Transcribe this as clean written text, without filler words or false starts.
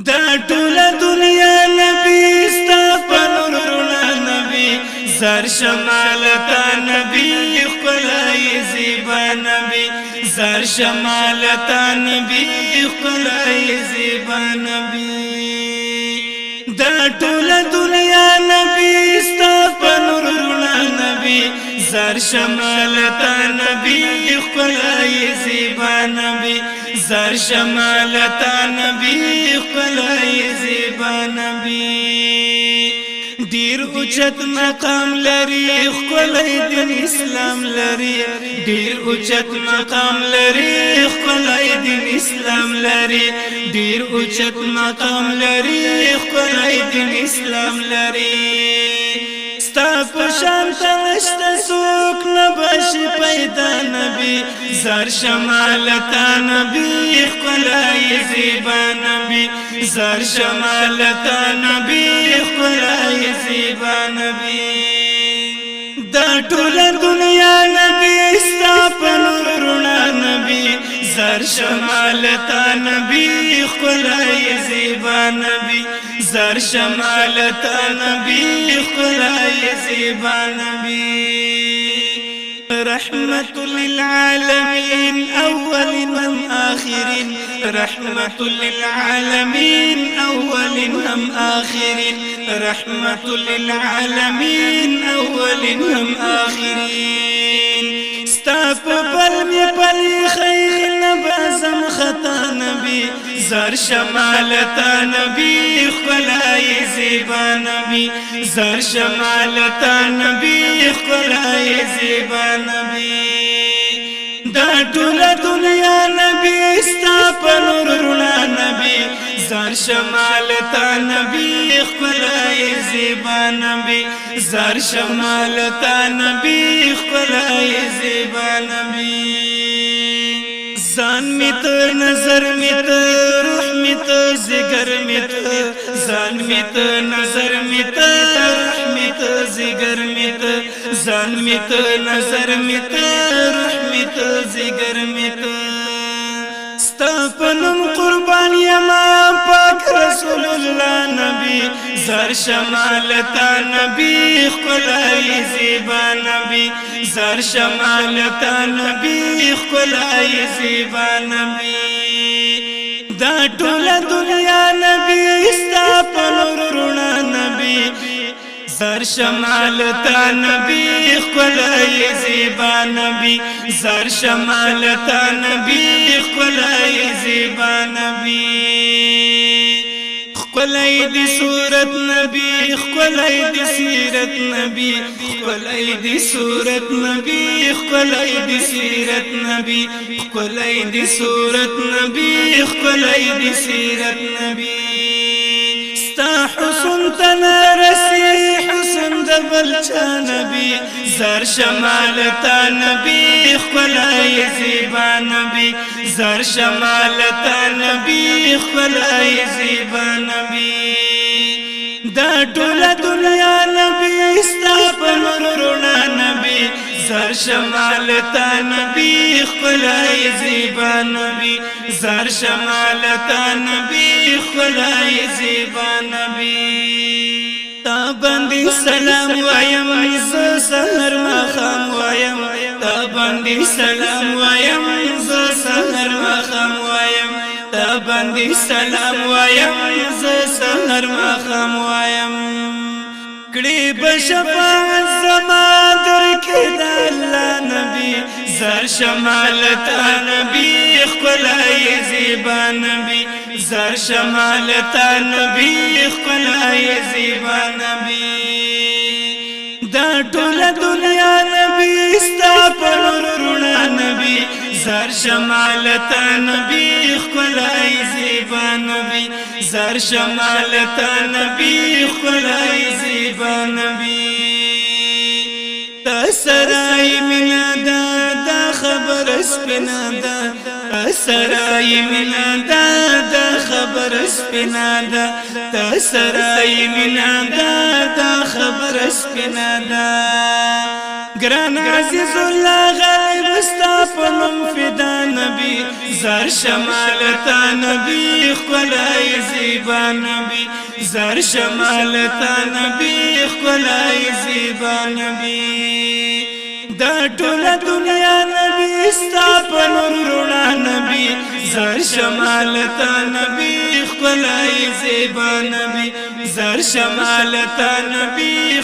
دا ټول دنیا نبی ستا په نور رڼا نبی زر شمال تا نبی ښکلی زیبا نبی زر شمال تا نبی ښکلی زیبا نبی دا ټول دنیا نبی ستا په نور رڼا نبی زر شمال تا نبی ښکلی زیبا نبی زر شمال تا نبی ښکلی زیبا نبی ډیر اوچت مقام لري ښکلی دین اسلام لري ډیر اوچت مقام لري ښکلی دین اسلام لري ډیر اوچت مقام لري ښکلی دین اسلام لري ستا پشان تنشت سوک نباشی پیدا نبی زر شمال تا نبی ښکلی زیبا نبی زر شمال تا نبی ښکلی زیبا نبی دا ټول دنیا نبی ستا په نور رڼا نبی زر شمال تا نبی ښکلی زیبا نبی زر شمال تا نبی ښکلی زیبا نبی رحمت للعالمین اول هم آخرین رحمت للعالمین اول هم آخرین رحمت للعالمین اول هم آخرین ستا په بل می پلی خیل بازم خطا نبی زر شمال تا نبی ښکلی زیبا نبی زر شمال تا نبی ښکلی زیبا نبی دا ټول دنیا نبی ستا په نور رڼا نبی زر شمال تا نبی ښکلی زیبا نبی زر شمال تا نبی ښکلی زیبا نبی زان می ته نظر می ته روح می ته زگر می ته زان می ته نظر می ته روح می ته زگر می ته زان می ته نظر می ته روح می ته زگر می ته ستا په نوم قربان یما پاک رسول الله نبی زر شمال تا نبی ښکلی زیبا نبی زر شمال تا نبی ښکلی زیبا نبی دا ټول دنیا نبی ستا په نور رڼا نبی زر شمال تا نبی ښکلی زیبا نبی زر شمال تا نبی ښکلی زیبا نبی ښکلی دی صورت نبی ښکلی دی سیرت نبی ښکلی دی صورت نبی ښکلی دی سیرت نبی ښکلی دی صورت نبی ښکلی دی سیرت نبی ستا حسن تنا رسی حسن د بلچا نبی زر شمال تا نبی ښکلی زیبا نبی زر شمال تا نبی ښکلی زیبا نبی دا ټول دنیا نبی ستا په نور رڼا نبی زر شمال تا نبی ښکلی زیبا نبی زر شمال تا نبی ښکلی زیبا نبی تا باندې سلام وایم زه سحر ماښام وایم تا باندې سلام وایم زه سحر ماښام وایم تا باندې سلام وایم زه سحر ماښام وایم کړي به شفاعت زما درکې د الله نبی زر شمال تا نبی ښکلی زیبا نبی زر شمال تا نبی ښکلی زیبا نبی دا ټول دنیا نبی ستا په نور رڼا نبی زر شمال تا نبی ښکلی زیبا نبی زر شمال تا نبی ښکلی زیبا نبی تا سرای مینا دا خبر سپینا دا تا سرای مینا دا خبر سپینا دا تا سرای مینا دا خبر سپینا دا ګران عزیز الله غالب استا پنوم فدا نبی زر شمالتا نبی خلای زیبا نبی زر شمالتا نبی خلای زیبا نبی دا ټول دنیا نبی استا پنور رونا نبی زر شمالتا نبی خلای زیبا نبی زر شمالتا نبی